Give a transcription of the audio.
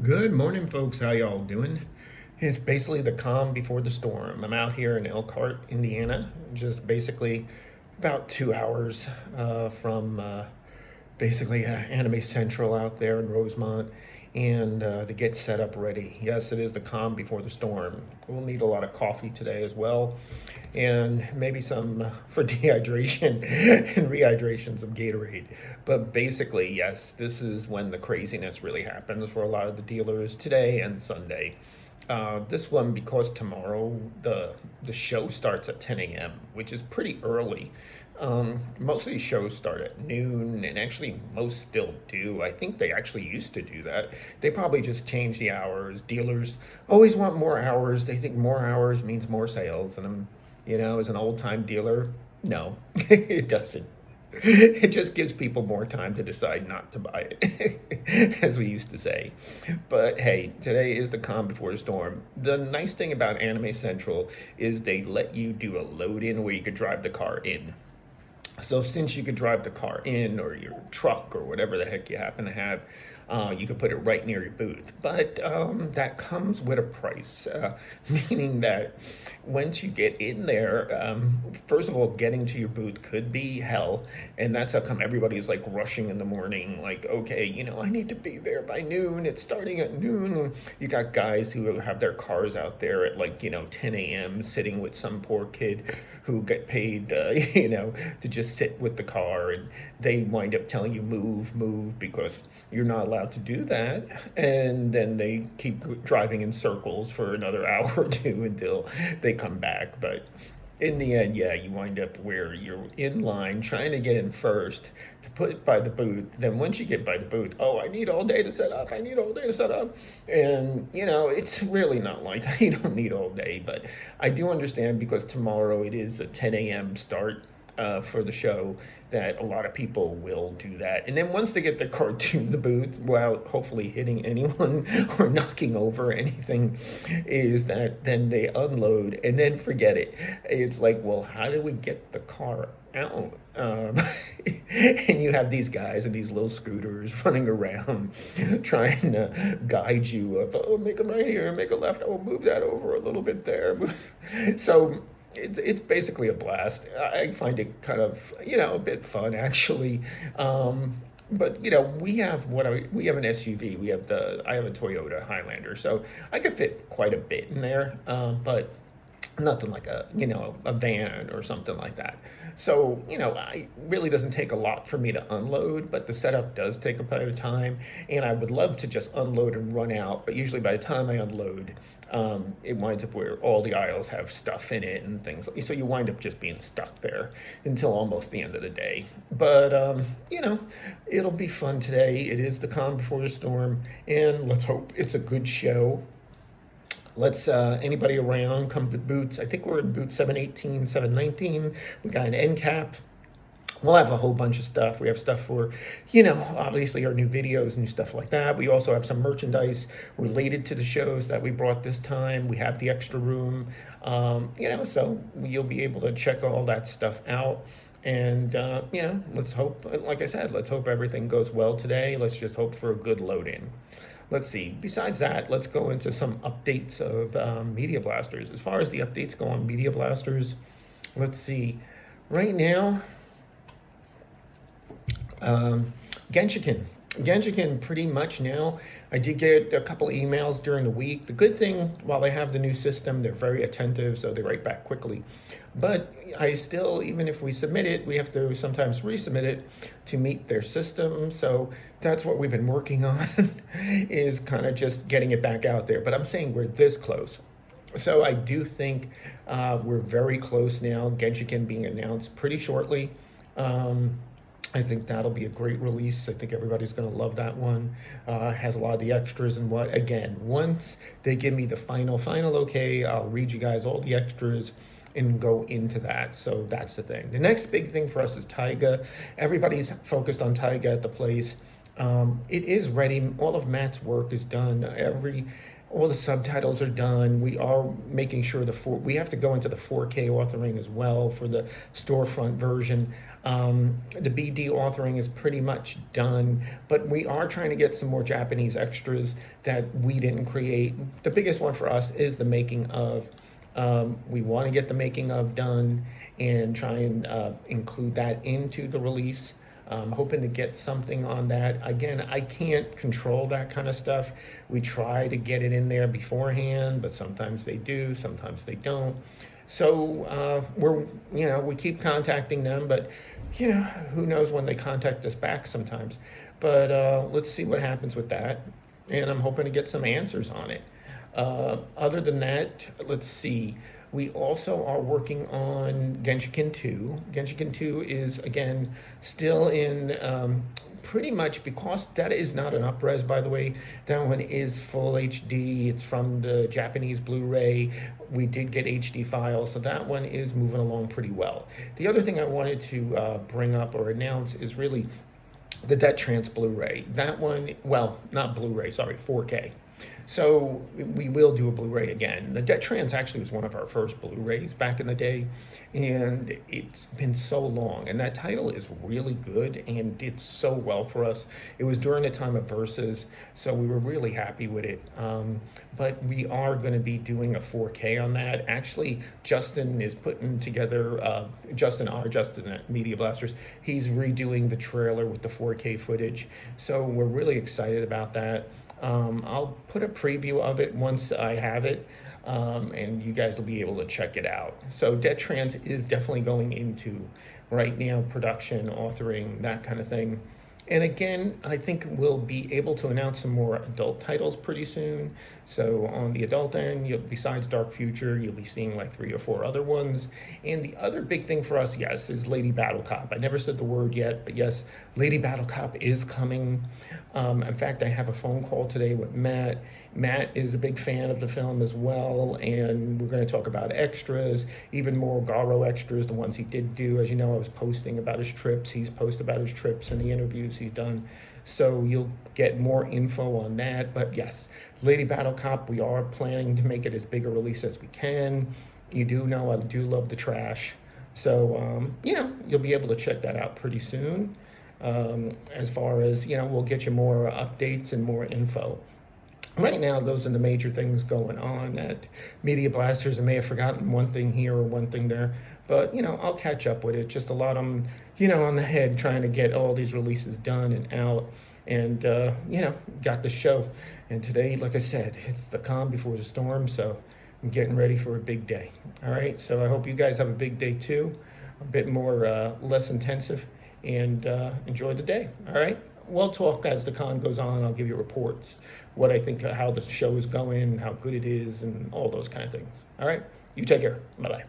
Good morning, folks. How y'all doing? It's basically the calm before the storm. I'm out here in Elkhart, Indiana, just basically about 2 hours from basically Anime Central out there in Rosemont, and to get set up ready. Yes, it is the calm before the storm. We'll need a lot of coffee today as well, and maybe some for dehydration and rehydration, some Gatorade. But basically, yes, this is when the craziness really happens for a lot of the dealers today and Sunday. This one, because tomorrow the show starts at 10 a.m., which is pretty early. Most of these shows start at noon, and actually most still do. I think they actually used to do that. They probably just changed the hours. Dealers always want more hours. They think more hours means more sales, and as an old time dealer, no, it doesn't. It just gives people more time to decide not to buy it, as we used to say. But hey, today is the calm before the storm. The nice thing about Anime Central is they let you do a load in where you could drive the car in. So since you could drive the car in, or your truck, or whatever the heck you happen to have, you could put it right near your booth. But that comes with a price, meaning that once you get in there, first of all, getting to your booth could be hell. And that's how come everybody's like rushing in the morning, like, okay, I need to be there by noon. It's starting at noon. You got guys who have their cars out there at, like, 10 a.m. sitting with some poor kid who get paid, to just sit with the car, and they wind up telling you move because you're not allowed to do that, and then they keep driving in circles for another hour or two until they come back. But in the end, yeah, you wind up where you're in line trying to get in first to put it by the booth. Then once you get by the booth, oh, I need all day to set up. I need all day to set up. And, it's really not like you don't need all day. But I do understand, because tomorrow it is a 10 a.m. start for the show, that a lot of people will do that. And then once they get their car to the booth, without hopefully hitting anyone or knocking over anything, is that then they unload and then forget it. It's like, well, how do we get the car out? And you have these guys in these little scooters running around trying to guide you. Oh, make a right here, make a left. Oh, move that over a little bit there. So it's basically a blast. I find it kind of, a bit fun, actually. But we have an SUV. I have a Toyota Highlander, so I could fit quite a bit in there. But nothing like a van or something like that. So, I really doesn't take a lot for me to unload, but the setup does take a bit of time, and I would love to just unload and run out. But usually by the time I unload, it winds up where all the aisles have stuff in it and things. So you wind up just being stuck there until almost the end of the day. But, it'll be fun today. It is the calm before the storm, and let's hope it's a good show. Let's anybody around come to boots. I think we're in boot 718, 719. We got an end cap. We'll have a whole bunch of stuff. We have stuff for, obviously our new videos, new stuff like that. We also have some merchandise related to the shows that we brought this time. We have the extra room, so you'll be able to check all that stuff out. And, let's hope, like I said, let's hope everything goes well today. Let's just hope for a good load in. Let's see. Besides that, let's go into some updates of Media Blasters. As far as the updates go on Media Blasters, let's see. Right now, Genshiken. Genshiken, pretty much now. I did get a couple emails during the week. The good thing, while they have the new system, they're very attentive, so they write back quickly. But I still, even if we submit it, we have to sometimes resubmit it to meet their system. So that's what we've been working on, is kind of just getting it back out there. But I'm saying we're this close. So I do think we're very close now. Genshiken being announced pretty shortly. I think that'll be a great release. I think everybody's going to love that one. Has a lot of the extras, and again, once they give me the final okay, I'll read you guys all the extras and go into that. So that's the thing. The next big thing for us is Taiga. Everybody's focused on Taiga at the place. It is ready. All of Matt's work is done. All the subtitles are done. We are making sure we have to go into the 4K authoring as well for the storefront version. The BD authoring is pretty much done, but we are trying to get some more Japanese extras that we didn't create. The biggest one for us is the making of. We want to get the making of done and try and include that into the release. Hoping to get something on that. Again, I can't control that kind of stuff. We try to get it in there beforehand, but sometimes they do, sometimes they don't. So we keep contacting them, but who knows when they contact us back sometimes. But let's see what happens with that. And I'm hoping to get some answers on it. Other than that, let's see. We also are working on Genshiken 2. Genshiken 2 is, again, still in pretty much, because that is not an up-res, by the way. That one is full HD. It's from the Japanese Blu-ray. We did get HD files, so that one is moving along pretty well. The other thing I wanted to bring up or announce is really the Det Trance Blu-ray. That one, well, not Blu-ray, sorry, 4K. So we will do a Blu-ray again. The Det Trance actually was one of our first Blu-rays back in the day, and it's been so long. And that title is really good and did so well for us. It was during the time of Versus, so we were really happy with it. But we are going to be doing a 4K on that. Actually, Justin is putting together, Justin at Media Blasters, he's redoing the trailer with the 4K footage. So we're really excited about that. I'll put a preview of it once I have it, and you guys will be able to check it out. So Det Trance is definitely going into right now production, authoring, that kind of thing. And again, I think we'll be able to announce some more adult titles pretty soon. So on the adult end, besides Dark Future, you'll be seeing like 3 or 4 other ones. And the other big thing for us, yes, is Lady Battle Cop. I never said the word yet, but yes, Lady Battle Cop is coming. In fact, I have a phone call today with Matt. Matt is a big fan of the film as well, and we're going to talk about extras, even more Garo extras, the ones he did do. As you know, I was posting about his trips. He's posted about his trips and the interviews he's done. So you'll get more info on that. But yes, Lady Battle Cop, we are planning to make it as big a release as we can. You do know I do love the trash. So, you'll be able to check that out pretty soon. As far as, we'll get you more updates and more info. Right now, those are the major things going on at Media Blasters. I may have forgotten one thing here or one thing there, but, I'll catch up with it. Just a lot on the head trying to get all these releases done and out, and, got the show. And today, like I said, it's the calm before the storm, so I'm getting ready for a big day. All right, so I hope you guys have a big day too, a bit more, less intensive, and enjoy the day. All right. We'll talk as the con goes on. I'll give you reports, what I think, how the show is going, how good it is, and all those kind of things. All right. You take care. Bye-bye.